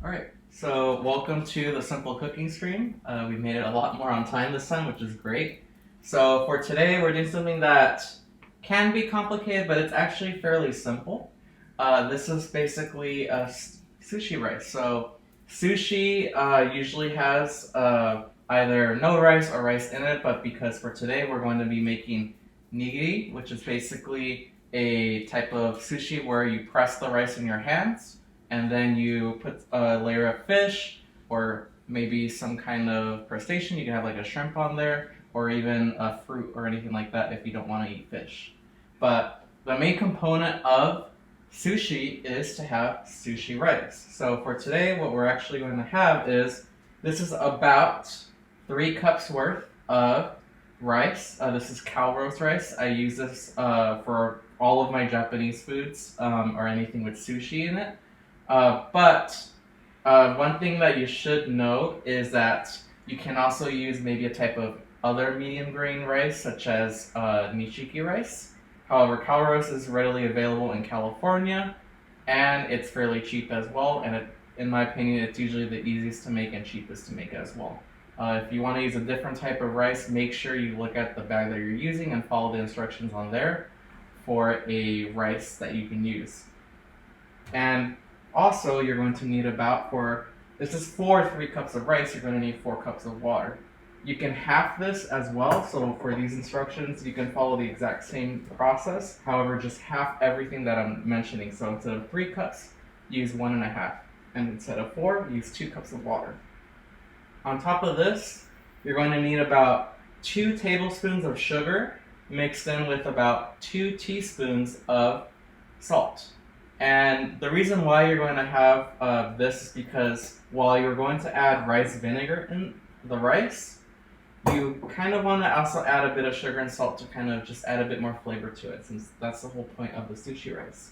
Alright, so welcome to the simple cooking stream. We made it a lot more on time this time, which is great. So for today, we're doing something that can be complicated, but it's actually fairly simple. This is basically sushi rice. So sushi usually has either no rice or rice in it, but because for today we're going to be making nigiri, which is basically a type of sushi where you press the rice in your hands and then you put a layer of fish or maybe some kind of crustacean. You can have like a shrimp on there or even a fruit or anything like that if you don't want to eat fish. But the main component of sushi is to have sushi rice. So for today, what we're actually going to have is this is about 3 cups worth of rice. This is cow roast rice. I use this for all of my Japanese foods or anything with sushi in it. But one thing that you should know is that you can also use maybe a type of other medium grain rice, such as Nigiri rice. However, cow roast is readily available in California, and it's fairly cheap as well. And in my opinion, it's usually the easiest to make and cheapest to make as well. If you want to use a different type of rice, make sure you look at the bag that you're using and follow the instructions on there for a rice that you can use. And also, you're going to need this is for 3 cups of rice, you're going to need 4 cups of water. You can half this as well, so for these instructions, you can follow the exact same process. However, just half everything that I'm mentioning. So instead of 3 cups, use 1.5. And instead of 4, use 2 cups of water. On top of this, you're going to need about 2 tablespoons of sugar mixed in with about 2 teaspoons of salt. And the reason why you're going to have this is because while you're going to add rice vinegar in the rice, you kind of want to also add a bit of sugar and salt to kind of just add a bit more flavor to it, since that's the whole point of the sushi rice.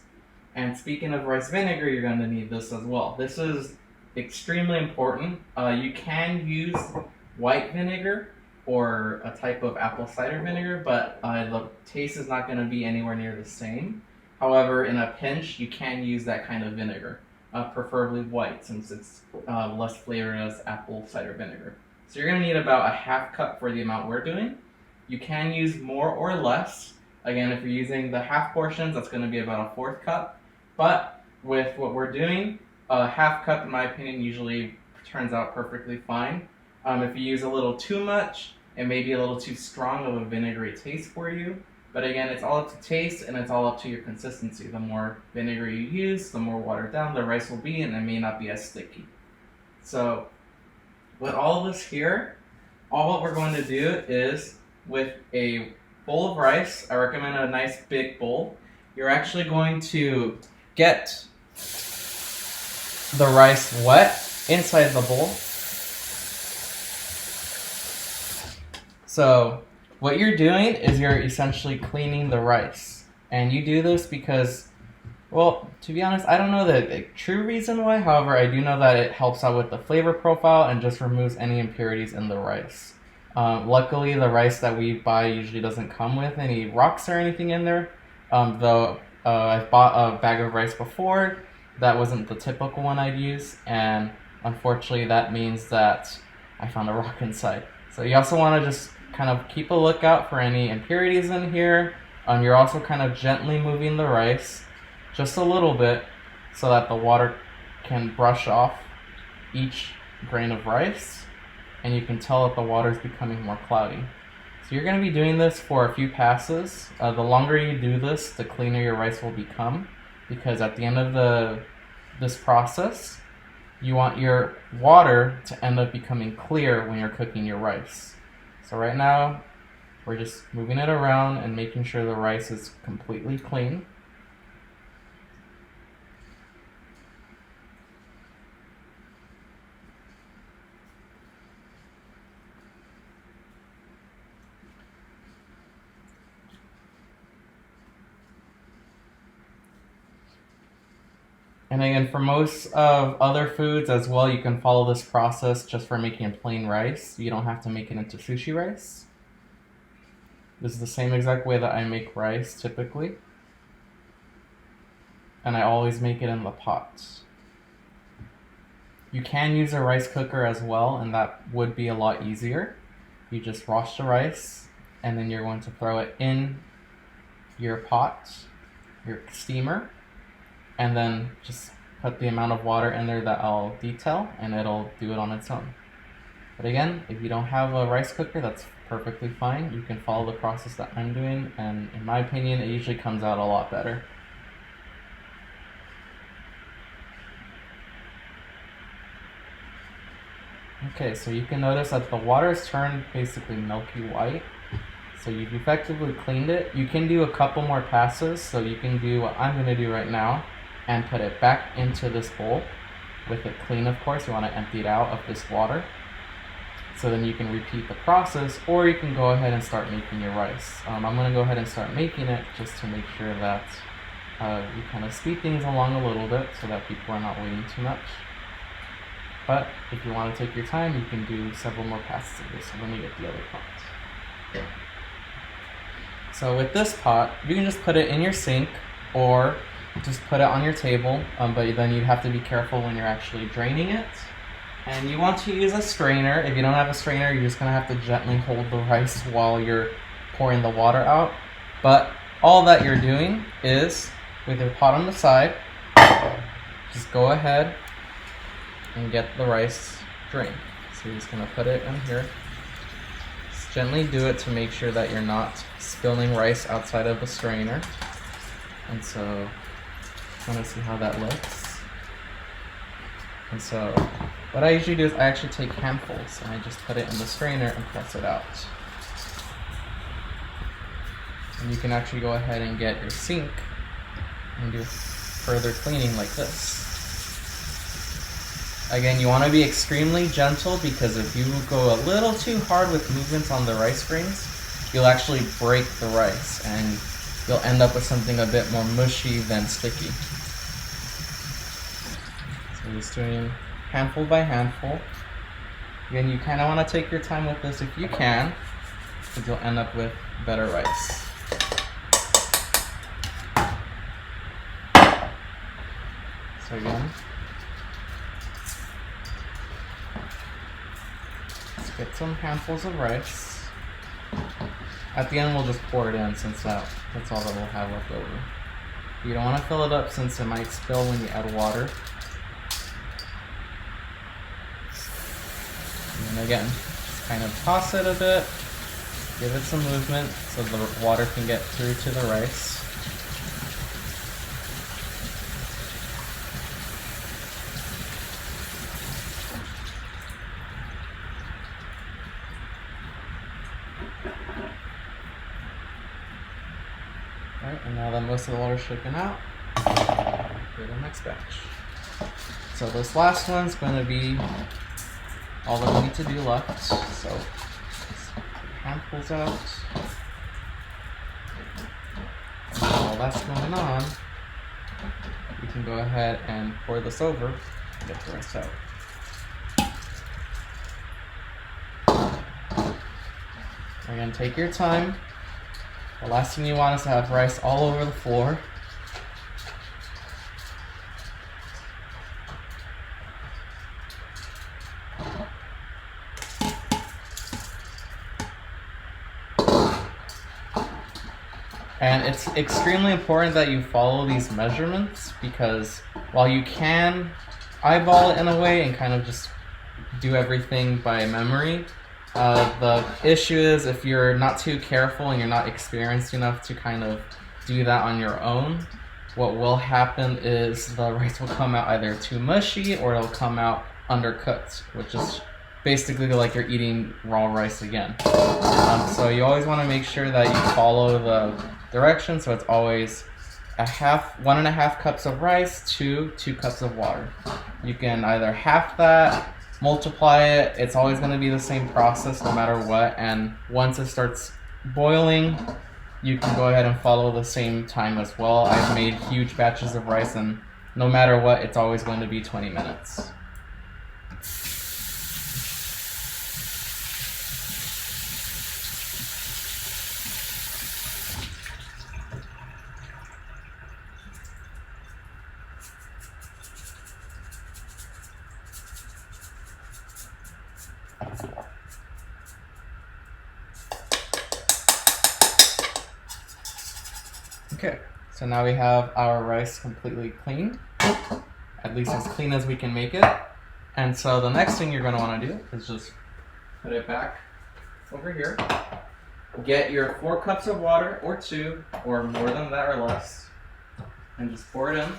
And speaking of rice vinegar, you're going to need this as well. This is extremely important. You can use white vinegar or a type of apple cider vinegar, but the taste is not going to be anywhere near the same. However, in a pinch, you can use that kind of vinegar, preferably white, since it's less flavored as apple cider vinegar. So you're going to need about a half cup for the amount we're doing. You can use more or less. Again, if you're using the half portions, that's going to be about a 4th cup. But with what we're doing, a half cup, in my opinion, usually turns out perfectly fine. If you use a little too much, it may be a little too strong of a vinegary taste for you. But again, it's all up to taste and it's all up to your consistency. The more vinegar you use, the more watered down the rice will be, and it may not be as sticky. So with all of this here, all what we're going to do is with a bowl of rice, I recommend a nice big bowl, you're actually going to get the rice wet inside the bowl. So what you're doing is you're essentially cleaning the rice. And you do this because, well, to be honest, I don't know the true reason why. However, I do know that it helps out with the flavor profile and just removes any impurities in the rice. Luckily, the rice that we buy usually doesn't come with any rocks or anything in there. Though I've bought a bag of rice before. That wasn't the typical one I'd use. And unfortunately, that means that I found a rock inside. So you also want to just kind of keep a lookout for any impurities in here. You're also kind of gently moving the rice just a little bit so that the water can brush off each grain of rice, and you can tell that the water is becoming more cloudy. So you're going to be doing this for a few passes. The longer you do this, the cleaner your rice will become, because at the end of this process, you want your water to end up becoming clear when you're cooking your rice. So right now, we're just moving it around and making sure the rice is completely clean. And again, for most of other foods as well, you can follow this process just for making a plain rice. You don't have to make it into sushi rice. This is the same exact way that I make rice typically. And I always make it in the pot. You can use a rice cooker as well, and that would be a lot easier. You just wash the rice, and then you're going to throw it in your pot, your steamer, and then just put the amount of water in there that I'll detail, and it'll do it on its own. But again, if you don't have a rice cooker, that's perfectly fine. You can follow the process that I'm doing, and in my opinion, it usually comes out a lot better. Okay, so you can notice that the water is turned basically milky white. So you've effectively cleaned it. You can do a couple more passes, so you can do what I'm going to do right now and put it back into this bowl with it clean, of course. You want to empty it out of this water. So then you can repeat the process, or you can go ahead and start making your rice. I'm going to go ahead and start making it just to make sure that we kind of speed things along a little bit so that people are not waiting too much. But if you want to take your time, you can do several more passes of this. So let me get the other pot. So with this pot, you can just put it in your sink or just put it on your table, but then you'd have to be careful when you're actually draining it. And you want to use a strainer. If you don't have a strainer, you're just going to have to gently hold the rice while you're pouring the water out. But all that you're doing is, with your pot on the side, just go ahead and get the rice drained. So you're just going to put it in here. Just gently do it to make sure that you're not spilling rice outside of the strainer. And so I want to see how that looks. And so what I usually do is I actually take handfuls and I just put it in the strainer and press it out. And you can actually go ahead and get your sink and do further cleaning like this. Again, you want to be extremely gentle, because if you go a little too hard with movements on the rice grains, you'll actually break the rice and you'll end up with something a bit more mushy than sticky. So just doing handful by handful. Again, you kind of want to take your time with this if you can, because you'll end up with better rice. So again, let's get some handfuls of rice. At the end, we'll just pour it in, since that's all that we'll have left over. You don't want to fill it up, since it might spill when you add water. And again, just kind of toss it a bit, give it some movement so the water can get through to the rice. Alright, and now that most of the water's shaken out, do the next batch. So this last one's going to be all that we need to do left. So just handfuls out. And while that's going on, you can go ahead and pour this over and get the rest out. Again, take your time. The last thing you want is to have rice all over the floor. And it's extremely important that you follow these measurements, because while you can eyeball it in a way and kind of just do everything by memory, the issue is if you're not too careful and you're not experienced enough to kind of do that on your own, what will happen is the rice will come out either too mushy or it'll come out undercooked, which is basically like you're eating raw rice again. So you always want to make sure that you follow the directions. So it's always 1.5 cups of rice to 2 cups of water. You can either half that, multiply it. It's always going to be the same process no matter what. And once it starts boiling, you can go ahead and follow the same time as well. I've made huge batches of rice, and no matter what, it's always going to be 20 minutes. Okay, so now we have our rice completely cleaned, at least as clean as we can make it. And so the next thing you're going to want to do is just put it back over here. Get your 4 cups of water, or 2, or more than that or less, and just pour it in.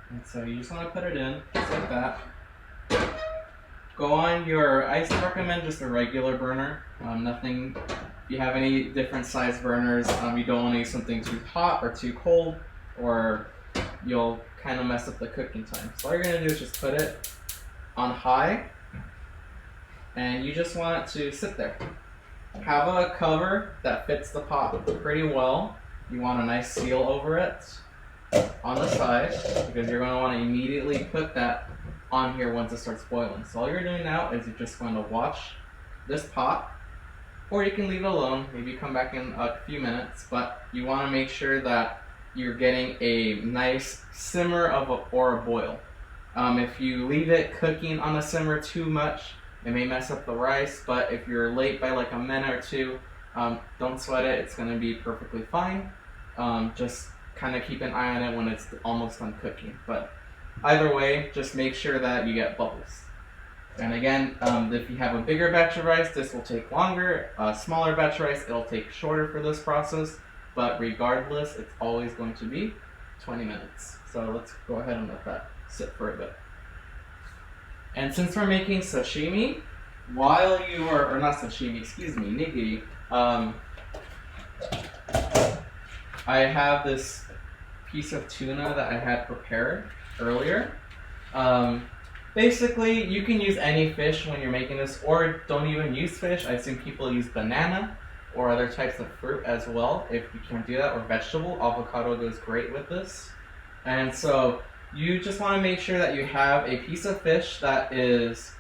And so you just want to put it in, just like that. Go on your, I recommend just a regular burner. Nothing, if you have any different size burners, you don't want to use something too hot or too cold, or you'll kind of mess up the cooking time. So all you're going to do is just put it on high, and you just want it to sit there. Have a cover that fits the pot pretty well. You want a nice seal over it on the side, because you're going to want to immediately put that on here once it starts boiling. So all you're doing now is you're just going to watch this pot, or you can leave it alone, maybe come back in a few minutes, but you want to make sure that you're getting a nice simmer or a boil. If you leave it cooking on a simmer too much, it may mess up the rice, but if you're late by like a minute or 2, don't sweat it, it's going to be perfectly fine. Just kind of keep an eye on it when it's almost done cooking. But either way, just make sure that you get bubbles. And again, if you have a bigger batch of rice, this will take longer. A smaller batch of rice, it'll take shorter for this process. But regardless, it's always going to be 20 minutes. So let's go ahead and let that sit for a bit. And since we're making sashimi, while you are, or not sashimi, excuse me, nigiri, I have this piece of tuna that I had prepared earlier. Basically, you can use any fish when you're making this, or don't even use fish. I've seen people use banana or other types of fruit as well. If you can't do that, or vegetable, avocado goes great with this. And so you just want to make sure that you have a piece of fish that is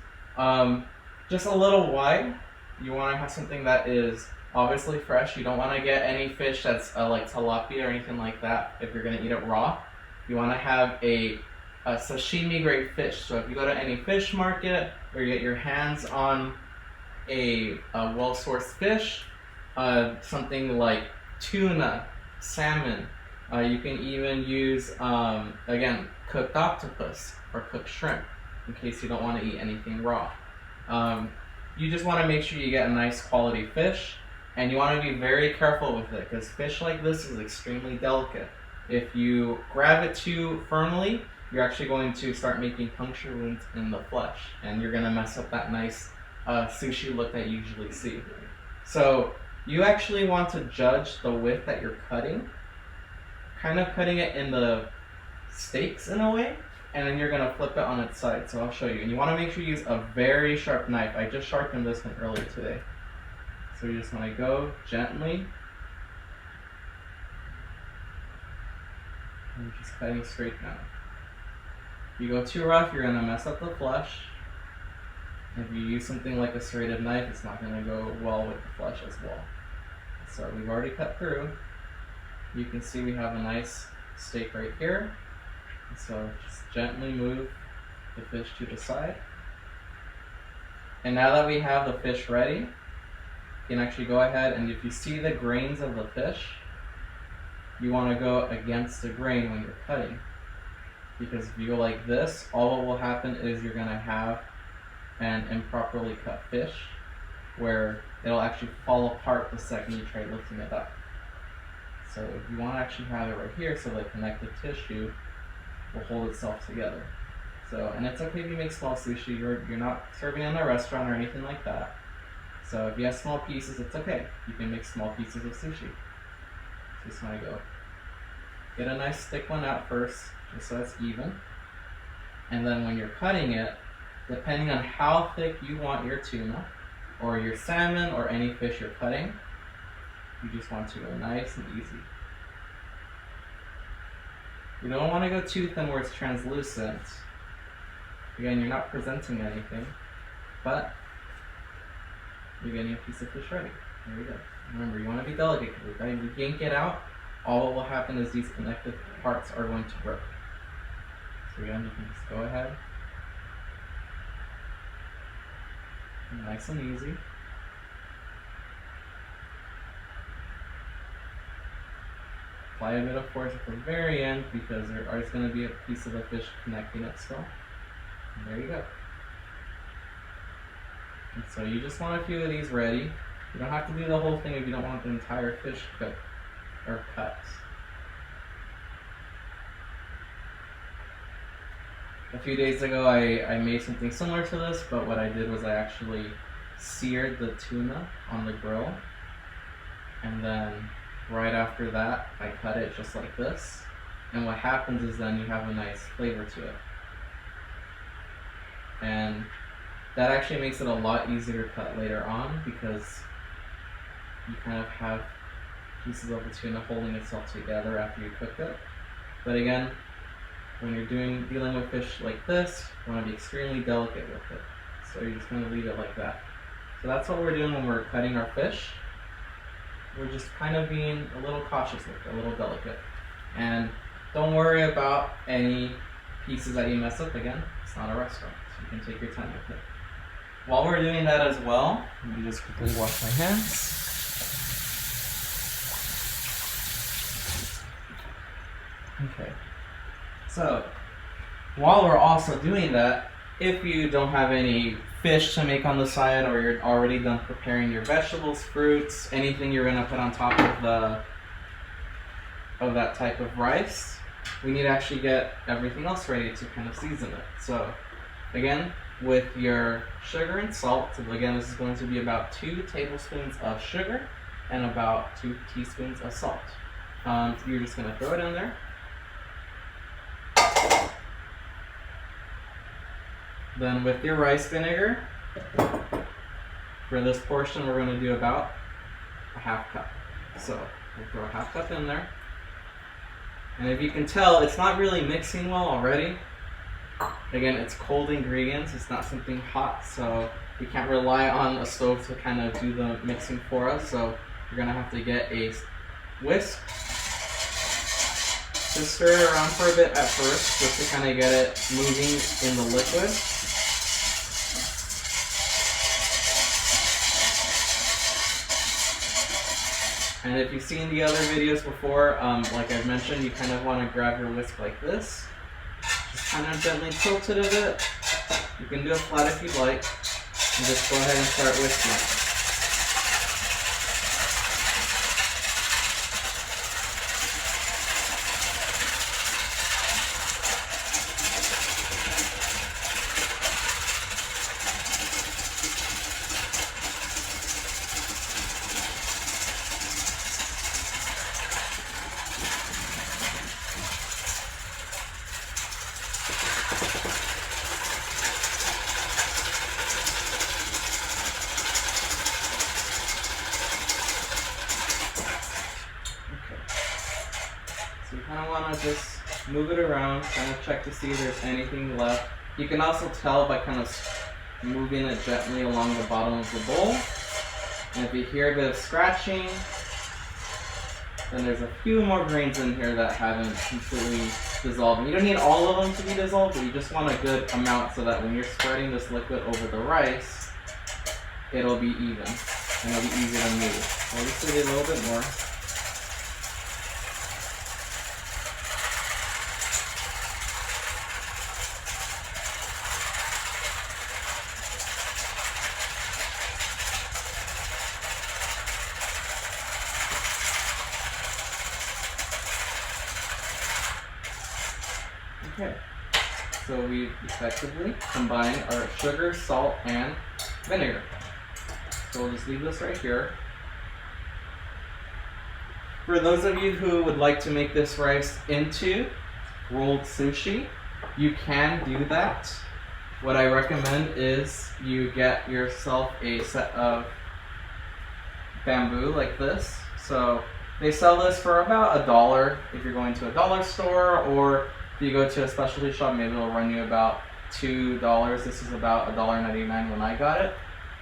just a little wide. You want to have something that is obviously fresh. You don't want to get any fish that's like tilapia or anything like that if you're going to eat it raw. You want to have a sashimi grade fish. So if you go to any fish market or you get your hands on a well-sourced fish, something like tuna, salmon, you can even use, again, cooked octopus or cooked shrimp in case you don't want to eat anything raw. You just want to make sure you get a nice quality fish, and you want to be very careful with it because fish like this is extremely delicate. If you grab it too firmly, you're actually going to start making puncture wounds in the flesh, and you're going to mess up that nice sushi look that you usually see. So you actually want to judge the width that you're cutting, kind of cutting it in the steaks in a way, and then you're going to flip it on its side. So I'll show you. And you want to make sure you use a very sharp knife. I just sharpened this one earlier today. So you just want to go gently. And you're just cutting straight down. If you go too rough, you're going to mess up the flesh. If you use something like a serrated knife, it's not going to go well with the flesh as well. So we've already cut through. You can see we have a nice steak right here. So just gently move the fish to the side. And now that we have the fish ready, you can actually go ahead, and if you see the grains of the fish, you want to go against the grain when you're cutting. Because if you go like this, all that will happen is you're going to have an improperly cut fish where it'll actually fall apart the second you try lifting it up. So if you want to actually have it right here so the connective tissue will hold itself together. So, and it's okay if you make small sushi, you're not serving in a restaurant or anything like that. So if you have small pieces, it's okay. You can make small pieces of sushi. So just want to go. Get a nice thick one out first, just so it's even. And then when you're cutting it, depending on how thick you want your tuna, or your salmon, or any fish you're cutting, you just want to go nice and easy. You don't want to go too thin where it's translucent. Again, you're not presenting anything, but you're getting a piece of fish ready. There we go. Remember, you want to be delicate because if you yank it out, all that will happen is these connective parts are going to break. So again, you can just go ahead. Nice and easy. Apply a bit of force at the very end because there is going to be a piece of the fish connecting it still. And there you go. And so you just want a few of these ready. You don't have to do the whole thing if you don't want the entire fish cooked or cut. A few days ago I made something similar to this, but what I did was I actually seared the tuna on the grill, and then right after that I cut it just like this, and what happens is then you have a nice flavor to it, and that actually makes it a lot easier to cut later on because you kind of have pieces of the tuna holding itself together after you cook it. But again, when you're dealing with fish like this, you want to be extremely delicate with it. So you're just going to leave it like that. So that's what we're doing when we're cutting our fish. We're just kind of being a little cautious with it, a little delicate. And don't worry about any pieces that you mess up. Again, it's not a restaurant, so you can take your time with it. While we're doing that as well, let me just quickly wash my hands. Okay. So, while we're also doing that, if you don't have any fish to make on the side, or you're already done preparing your vegetables, fruits, anything you're gonna put on top of that type of rice, we need to actually get everything else ready to kind of season it. So, again, with your sugar and salt, so again, this is going to be about 2 tablespoons of sugar and about 2 teaspoons of salt. You're just gonna throw it in there. Then with your rice vinegar, for this portion we're going to do about a half cup. So we'll throw a half cup in there. And if you can tell, it's not really mixing well already. Again, it's cold ingredients, it's not something hot, so we can't rely on a stove to kind of do the mixing for us. So you're going to have to get a whisk. Just stir it around for a bit at first, just to kind of get it moving in the liquid. And if you've seen the other videos before, like I've mentioned, you kind of want to grab your whisk like this. Just kind of gently tilt it a bit. You can do it flat if you'd like. And just go ahead and start whisking. So you kind of want to just move it around, kind of check to see if there's anything left. You can also tell by kind of moving it gently along the bottom of the bowl. And if you hear a bit of scratching, then there's a few more grains in here that haven't completely dissolved. And you don't need all of them to be dissolved, but you just want a good amount so that when you're spreading this liquid over the rice, it'll be even and it'll be easy to move. I'll just do a little bit more. Okay, so we effectively combine our sugar, salt, and vinegar. So we'll just leave this right here. For those of you who would like to make this rice into rolled sushi, you can do that. What I recommend is you get yourself a set of bamboo like this. So they sell this for about $1 if you're going to a dollar store, or if you go to a specialty shop, maybe it'll run you about $2. This is about $1.99 when I got it.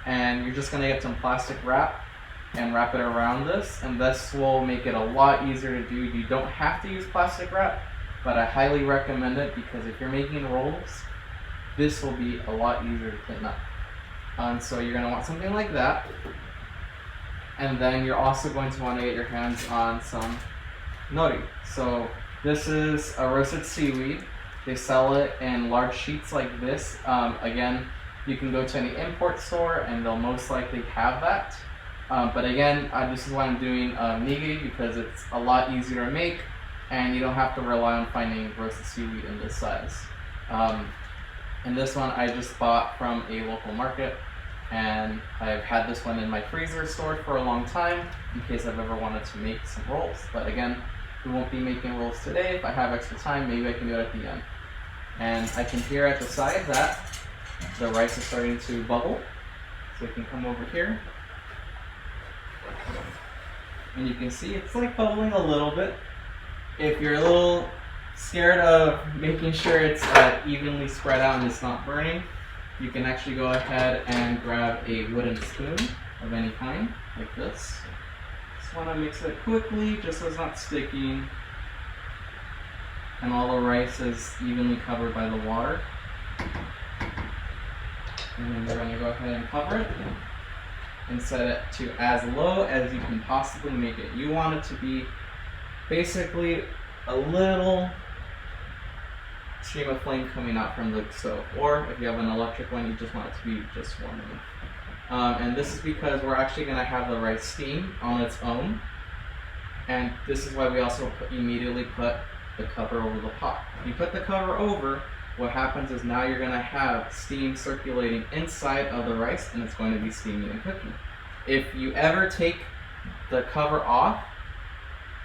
And you're just gonna get some plastic wrap and wrap it around this, and this will make it a lot easier to do. You don't have to use plastic wrap. but I highly recommend it because if you're making rolls, this will be a lot easier to clean up. So you're going to want something like that. And then you're also going to want to get your hands on some nori. So this is a roasted seaweed. They sell it in large sheets like this. Again, you can go to any import store and they'll most likely have that. But again, this is why I'm doing nigiri, because it's a lot easier to make and you don't have to rely on finding roasted seaweed in this size. And this one I just bought from a local market, and I've had this one in my freezer stored for a long time in case I've ever wanted to make some rolls. But again, we won't be making rolls today. If I have extra time, maybe I can do it at the end. And I can hear at the side that the rice is starting to bubble. So we can come over here. And you can see it's like bubbling a little bit. If you're a little scared of making sure it's evenly spread out and it's not burning, you can actually go ahead and grab a wooden spoon of any kind, like this. Just want to mix it quickly, just so it's not sticking. And all the rice is evenly covered by the water. And then we're going to go ahead and cover it and set it to as low as you can possibly make it. You want it to be basically a little stream of flame coming out from the stove, or if you have an electric one, you just want it to be just warm enough. And this is because we're actually going to have the rice steam on its own, and this is why we also immediately put the cover over the pot. If you put the cover over, what happens is now you're going to have steam circulating inside of the rice, and it's going to be steaming and cooking. If you ever take the cover off,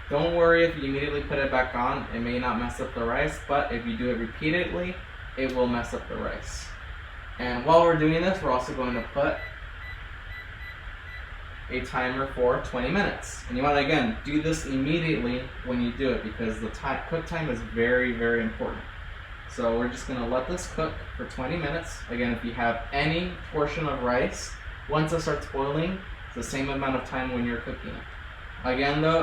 don't worry if you immediately put it back on, it may not mess up the rice, but if you do it repeatedly, it will mess up the rice. And while we're doing this, we're also going to put a timer for 20 minutes. And you want to, again, do this immediately when you do it because the cook time is very, very important. So we're just going to let this cook for 20 minutes. Again, if you have any portion of rice, once it starts boiling, it's the same amount of time when you're cooking it. Again though,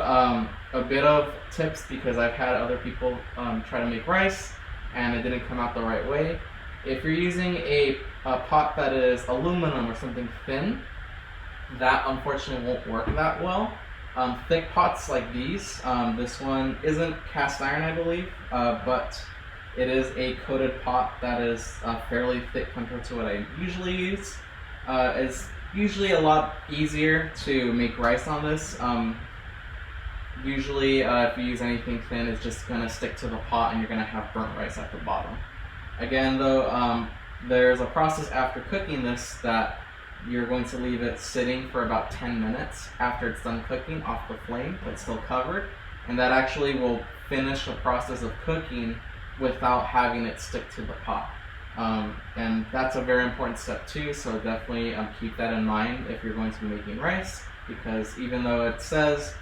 a bit of tips, because I've had other people try to make rice and it didn't come out the right way. If you're using a pot that is aluminum or something thin, that unfortunately won't work that well. Thick pots like these, this one isn't cast iron I believe, but it is a coated pot that is fairly thick compared to what I usually use. It's usually a lot easier to make rice on this. Usually if you use anything thin, it's just going to stick to the pot and you're going to have burnt rice at the bottom. Again though, there's a process after cooking this that you're going to leave it sitting for about 10 minutes after it's done cooking off the flame but still covered, and that actually will finish the process of cooking without having it stick to the pot. And that's a very important step too, so definitely keep that in mind if you're going to be making rice, because even though it says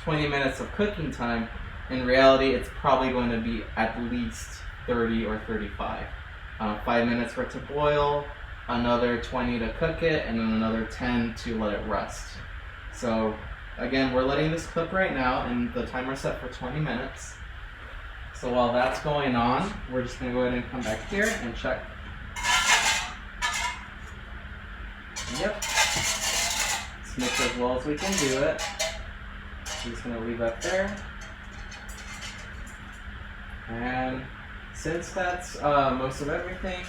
20 minutes of cooking time, in reality it's probably going to be at least 30 or 35. 5 minutes for it to boil, another 20 to cook it, and then another 10 to let it rest. So again, we're letting this cook right now and the timer's set for 20 minutes. So while that's going on, we're just going to go ahead and come back here and check. Yep. Let's mix as well as we can do it. I'm just going to leave that there. And since that's most of everything,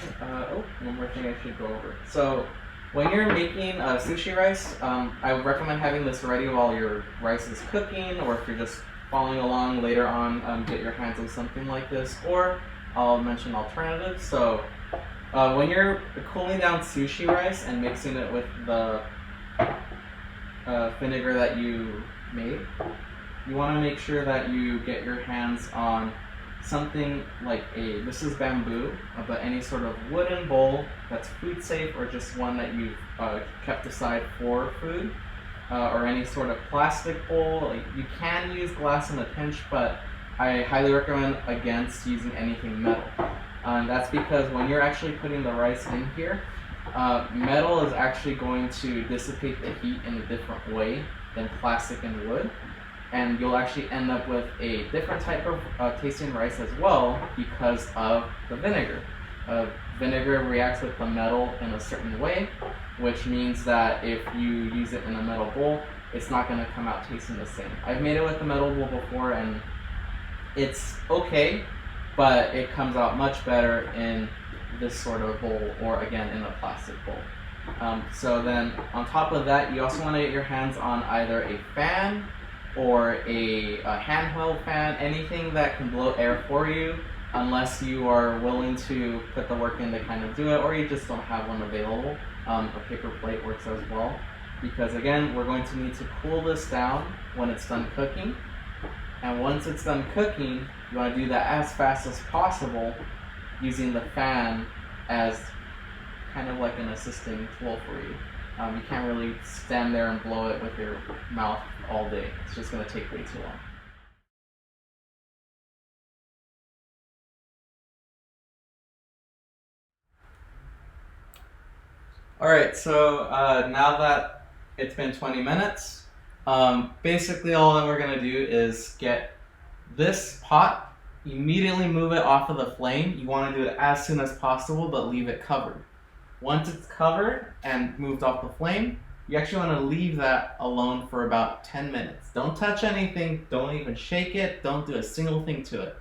one more thing I should go over. So when you're making sushi rice, I would recommend having this ready while your rice is cooking, or if you're just following along later on, get your hands on something like this, or I'll mention alternatives. So when you're cooling down sushi rice and mixing it with the vinegar that you made, you want to make sure that you get your hands on something like this is bamboo, but any sort of wooden bowl that's food safe, or just one that you've kept aside for food. Or any sort of plastic bowl. You can use glass in a pinch, but I highly recommend against using anything metal. That's because when you're actually putting the rice in here, metal is actually going to dissipate the heat in a different way than plastic and wood. and you'll actually end up with a different type of tasting rice as well because of the vinegar. Vinegar reacts with the metal in a certain way, which means that if you use it in a metal bowl, it's not going to come out tasting the same. I've made it with a metal bowl before and it's okay, but it comes out much better in this sort of bowl, or again in a plastic bowl. So then on top of that, you also want to get your hands on either a fan or a handheld fan, anything that can blow air for you, unless you are willing to put the work in to kind of do it, or you just don't have one available. A paper plate works as well, because again, we're going to need to cool this down when it's done cooking. And once it's done cooking, you want to do that as fast as possible, using the fan as kind of like an assisting tool for you. You can't really stand there and blow it with your mouth all day. It's just going to take way too long. Alright, so now that it's been 20 minutes, basically all that we're going to do is get this pot, immediately move it off of the flame. You want to do it as soon as possible, but leave it covered. Once it's covered and moved off the flame, you actually want to leave that alone for about 10 minutes. Don't touch anything, don't even shake it, don't do a single thing to it.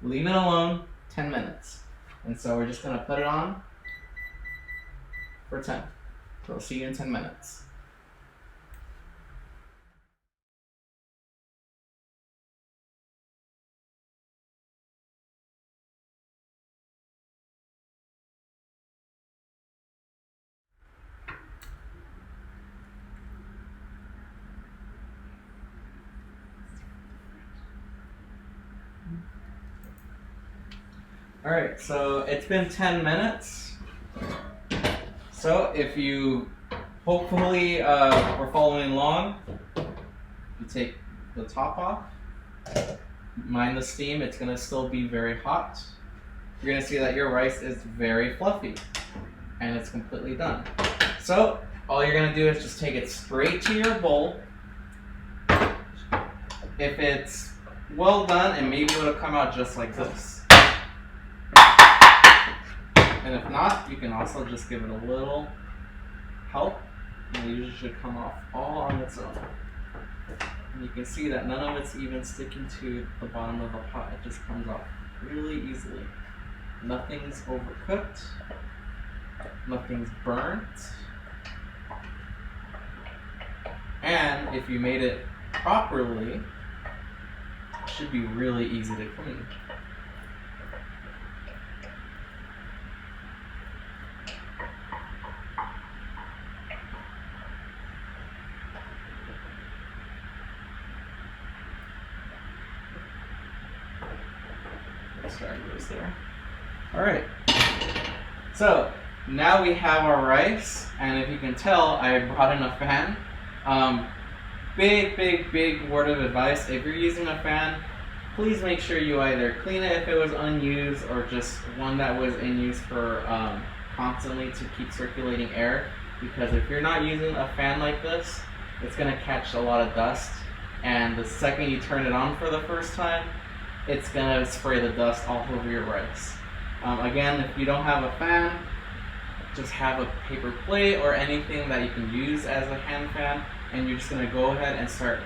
Leave it alone 10 minutes. And so we're just going to put it on for 10. So we'll see you in 10 minutes. Alright, so it's been 10 minutes. So if you hopefully were following along, you take the top off, mind the steam, it's going to still be very hot. You're going to see that your rice is very fluffy and it's completely done. So all you're going to do is just take it straight to your bowl. If it's well done, and maybe it'll come out just like this. And if not, you can also just give it a little help, and it usually should come off all on its own. And you can see that none of it's even sticking to the bottom of the pot. It just comes off really easily. Nothing's overcooked. Nothing's burnt. And if you made it properly, it should be really easy to clean. Stragglers there. Alright, so now we have our rice, and if you can tell, I brought in a fan. Big word of advice: if you're using a fan, please make sure you either clean it if it was unused, or just one that was in use for constantly to keep circulating air, because if you're not using a fan like this, it's going to catch a lot of dust, and the second you turn it on for the first time, it's going to spray the dust all over your rice. Again, if you don't have a fan, just have a paper plate or anything that you can use as a hand fan, and you're just going to go ahead and start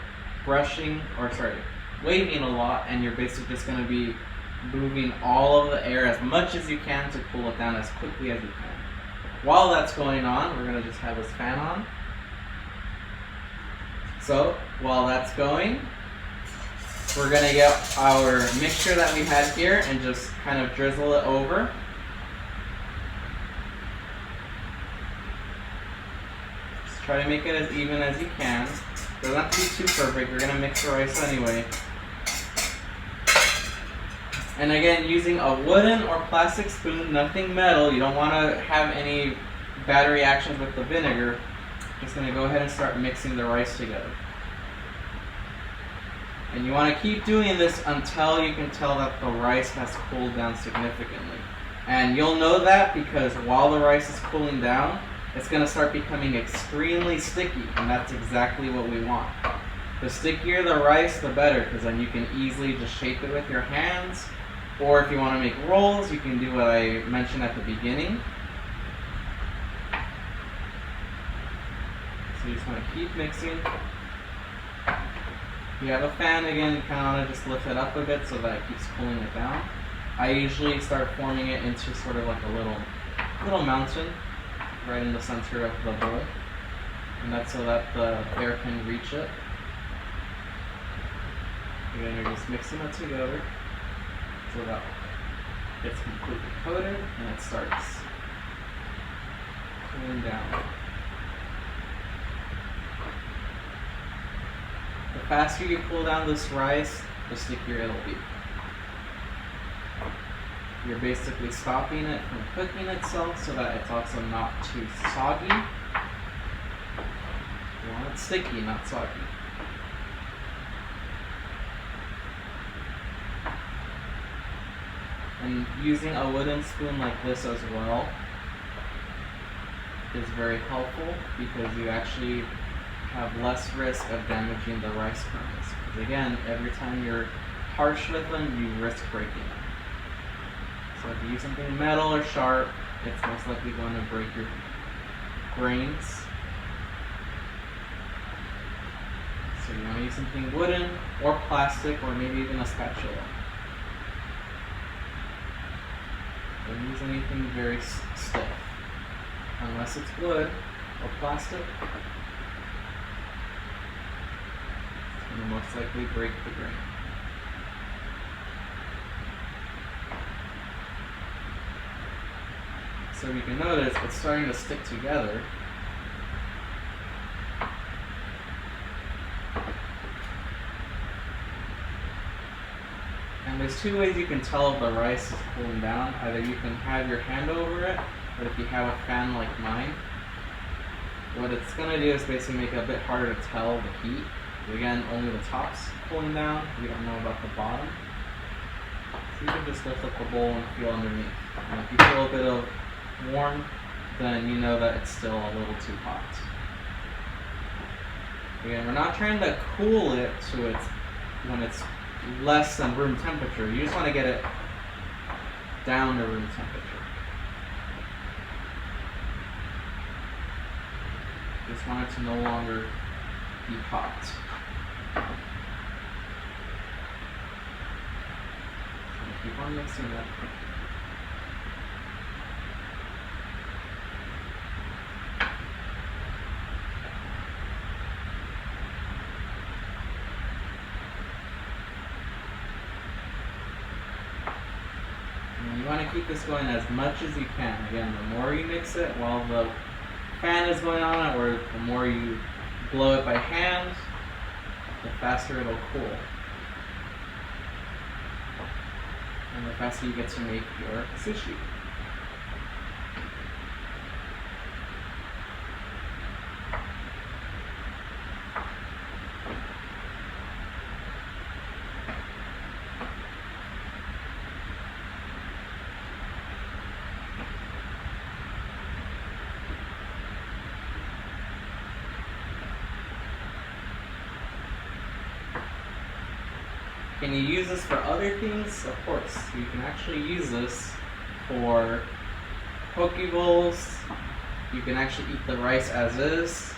waving a lot, and you're basically just going to be moving all of the air as much as you can to cool it down as quickly as you can. While that's going on, we're going to just have this fan on. So while that's going, we're going to get our mixture that we had here and just kind of drizzle it over. Just try to make it as even as you can. Doesn't have to be too perfect. You're going to mix the rice anyway. And again, using a wooden or plastic spoon, nothing metal. You don't want to have any bad reactions with the vinegar. Just going to go ahead and start mixing the rice together. And you want to keep doing this until you can tell that the rice has cooled down significantly. And you'll know that because while the rice is cooling down, it's going to start becoming extremely sticky, and that's exactly what we want. The stickier the rice, the better, because then you can easily just shape it with your hands. Or if you want to make rolls, you can do what I mentioned at the beginning. So you just want to keep mixing. If you have a fan, again, you kind of want to just lift it up a bit so that it keeps cooling it down. I usually start forming it into sort of like a little mountain right in the center of the bowl. And that's so that the air can reach it. Again, you're just mixing it together so that it's completely coated and it starts cooling down. The faster you cool down this rice, the stickier it'll be. You're basically stopping it from cooking itself so that it's also not too soggy. You want it sticky, not soggy. And using a wooden spoon like this as well is very helpful because you actually have less risk of damaging the rice kernels. Because again, every time you're harsh with them, you risk breaking them. So if you use something metal or sharp, it's most likely going to break your grains. So you want to use something wooden or plastic or maybe even a spatula. Don't use anything very stiff. Unless it's wood or plastic, it's going to most likely break the grain. So you can notice it's starting to stick together. And there's two ways you can tell if the rice is cooling down. Either you can have your hand over it, or if you have a fan like mine, what it's going to do is basically make it a bit harder to tell the heat. Again, only the top's cooling down. We don't know about the bottom. So you can just lift up the bowl and feel underneath. And if you feel a bit of warm, then you know that it's still a little too hot. Again, we're not trying to cool it to when it's less than room temperature. You just want to get it down to room temperature. Just want it to no longer be hot. So keep on mixing that. And you want to keep this going as much as you can. Again, the more you mix it while the fan is going on, or the more you blow it by hand, the faster it'll cool. And the faster you get to make your sushi. Can you use this for other things? Of course. You can actually use this for poke bowls. You can actually eat the rice as is.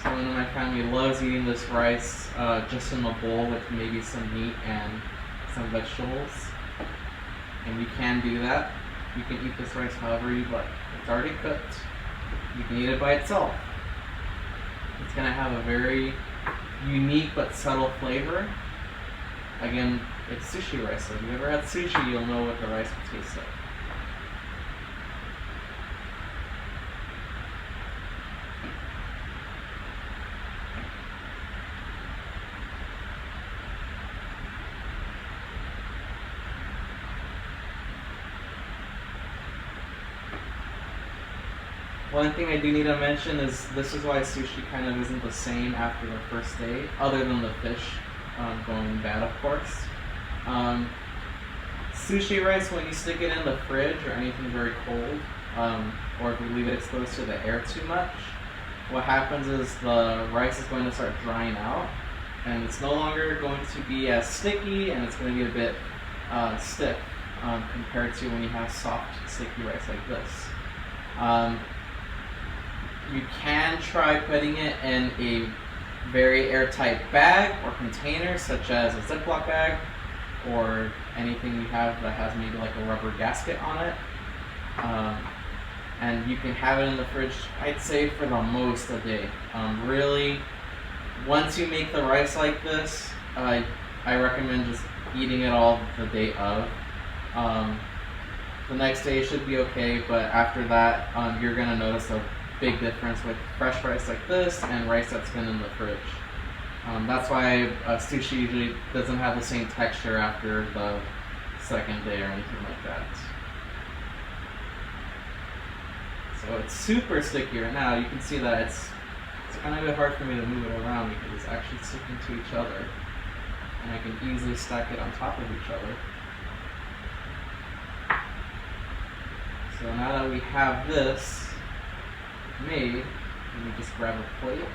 Someone in my family loves eating this rice just in a bowl with maybe some meat and some vegetables. And you can do that. You can eat this rice however you like. It's already cooked. You can eat it by itself. It's going to have a very unique but subtle flavor. Again, it's sushi rice, so if you've ever had sushi, you'll know what the rice will taste like. One thing I do need to mention is this is why sushi kind of isn't the same after the first day, other than the fish going bad, of course. Sushi rice, when you stick it in the fridge or anything very cold, or if you leave it exposed to the air too much, what happens is the rice is going to start drying out, and it's no longer going to be as sticky, and it's going to be a bit stiff compared to when you have soft, sticky rice like this. You can try putting it in a very airtight bag or container, such as a Ziploc bag or anything you have that has maybe like a rubber gasket on it. And you can have it in the fridge, I'd say, for the most a day. Really, once you make the rice like this, I recommend just eating it all the day of. The next day should be okay, but after that, you're gonna notice a big difference with fresh rice like this and rice that's been in the fridge. That's why sushi usually doesn't have the same texture after the second day or anything like that. So it's super sticky right now. You can see that it's kind of a bit hard for me to move it around because it's actually sticking to each other, and I can easily stack it on top of each other. So now that we have this made, let me just grab a plate.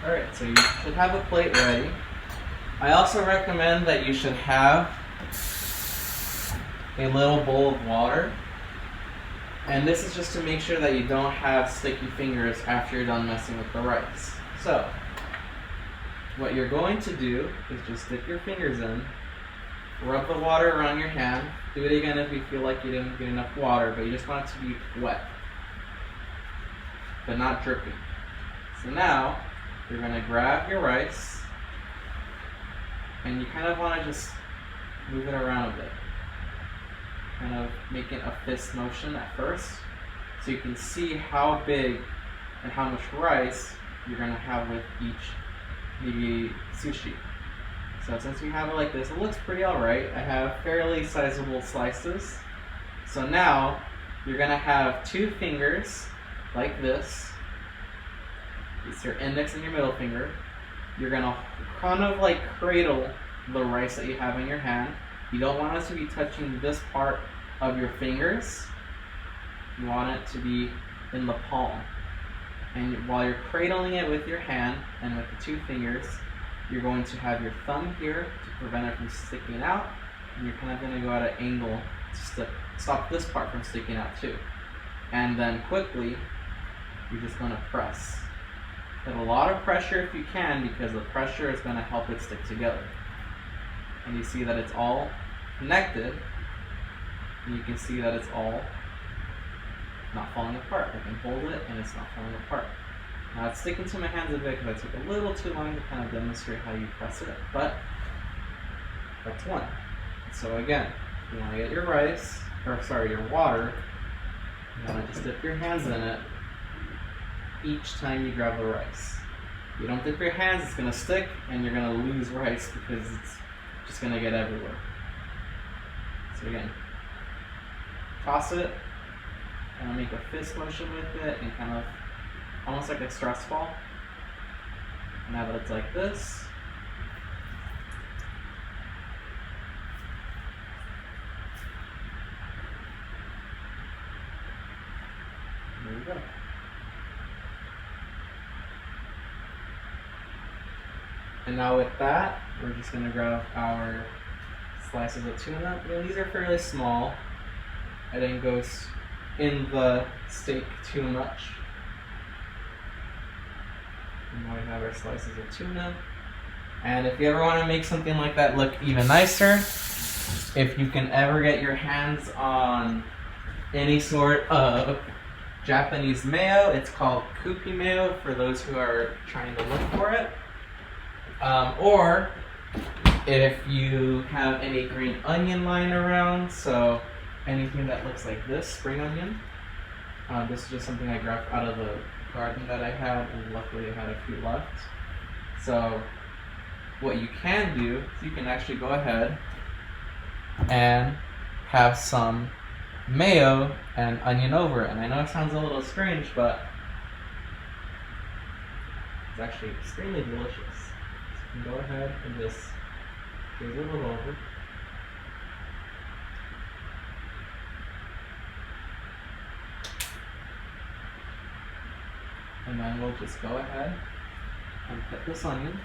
Alright, so you should have a plate ready. I also recommend that you should have a little bowl of water. And this is just to make sure that you don't have sticky fingers after you're done messing with the rice. So, what you're going to do is just dip your fingers in, rub the water around your hand. Do it again if you feel like you didn't get enough water, but you just want it to be wet, but not dripping. So now, you're going to grab your rice, and you kind of want to just move it around a bit. Kind of making a fist motion at first, so you can see how big and how much rice you're going to have with each Nigiri sushi. So since we have it like this, it looks pretty alright. I have fairly sizable slices. So now, you're going to have two fingers like this. It's your index and your middle finger. You're going to kind of like cradle the rice that you have in your hand. You don't want it to be touching this part of your fingers. You want it to be in the palm. And while you're cradling it with your hand and with the two fingers, you're going to have your thumb here to prevent it from sticking out. And you're kind of going to go at an angle to stop this part from sticking out too. And then quickly, you're just going to press. Put a lot of pressure if you can, because the pressure is going to help it stick together. And you see that it's all connected, and you can see that it's all not falling apart. I can hold it and it's not falling apart. Now it's sticking to my hands a bit because I took a little too long to kind of demonstrate how you press it, but that's one. So again, you want to get your rice, or sorry, your water, you want to just dip your hands in it each time you grab the rice. If you don't dip your hands, it's going to stick and you're going to lose rice because it's just going to get everywhere. So again, toss it, and make a fist motion with it, and kind of almost like a stress ball. Now that it's like this, there we go. And now with that, we're just going to grab our slices of tuna. These are fairly small. I didn't go in the steak too much. And now we have our slices of tuna. And if you ever want to make something like that look even nicer, if you can ever get your hands on any sort of Japanese mayo, it's called kupi mayo for those who are trying to look for it. Or if you have any green onion lying around, so anything that looks like this, spring onion. This is just something I grabbed out of the garden that I had, and luckily I had a few left. So what you can do is you can actually go ahead and have some mayo and onion over it. And I know it sounds a little strange, but it's actually extremely delicious. So you can go ahead and just drizzle it over. And then we'll just go ahead and put this onion.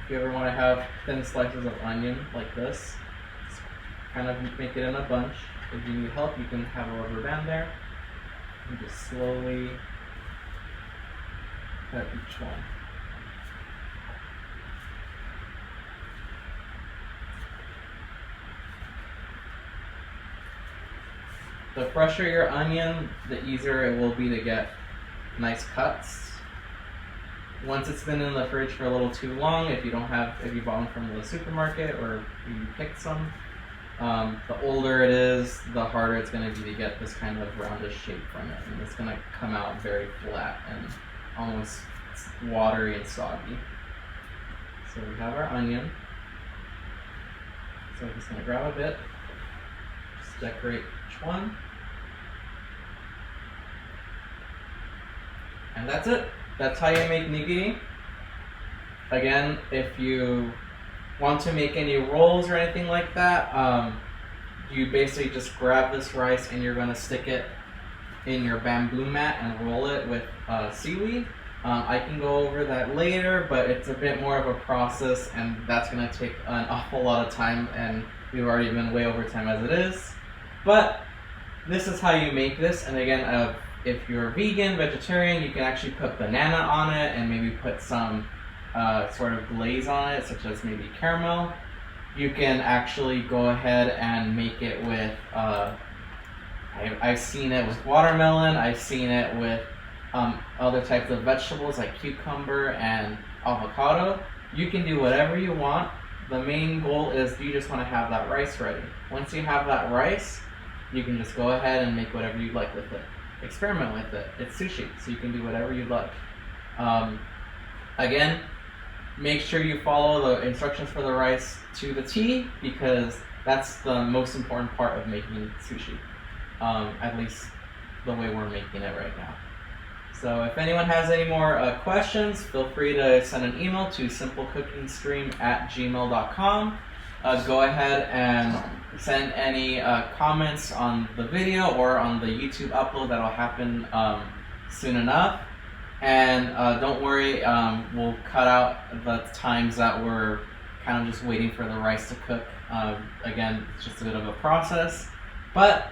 If you ever want to have thin slices of onion like this, just kind of make it in a bunch. If you need help, you can have a rubber band there and just slowly cut each one. The fresher your onion, the easier it will be to get nice cuts. Once it's been in the fridge for a little too long, if you bought them from the supermarket or you picked some, the older it is, the harder it's going to be to get this kind of roundish shape from it, and it's going to come out very flat and almost watery and soggy. So we have our onion. So I'm just going to grab a bit, just decorate each one, and that's it. That's how you make nigiri. Again, if you want to make any rolls or anything like that, you basically just grab this rice and you're going to stick it in your bamboo mat and roll it with seaweed. I can go over that later, but it's a bit more of a process, and that's going to take an awful lot of time, and we've already been way over time as it is. But this is how you make this, and again, if you're vegan, vegetarian, you can actually put banana on it and maybe put some sort of glaze on it, such as maybe caramel. You can actually go ahead and make it with, I've seen it with watermelon, I've seen it with other types of vegetables like cucumber and avocado. You can do whatever you want. The main goal is you just want to have that rice ready. Once you have that rice, you can just go ahead and make whatever you'd like with it. Experiment with it. It's sushi, so you can do whatever you'd like. Again, make sure you follow the instructions for the rice to the T, because that's the most important part of making sushi. At least the way we're making it right now. So if anyone has any more questions, feel free to send an email to simplecookingstream@gmail.com. Go ahead and send any comments on the video or on the YouTube upload that'll happen soon enough. And don't worry, we'll cut out the times that we're kind of just waiting for the rice to cook. Again, it's just a bit of a process. But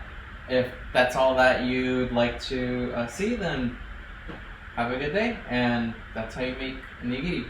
if that's all that you'd like to see, then have a good day. And that's how you make nigiri.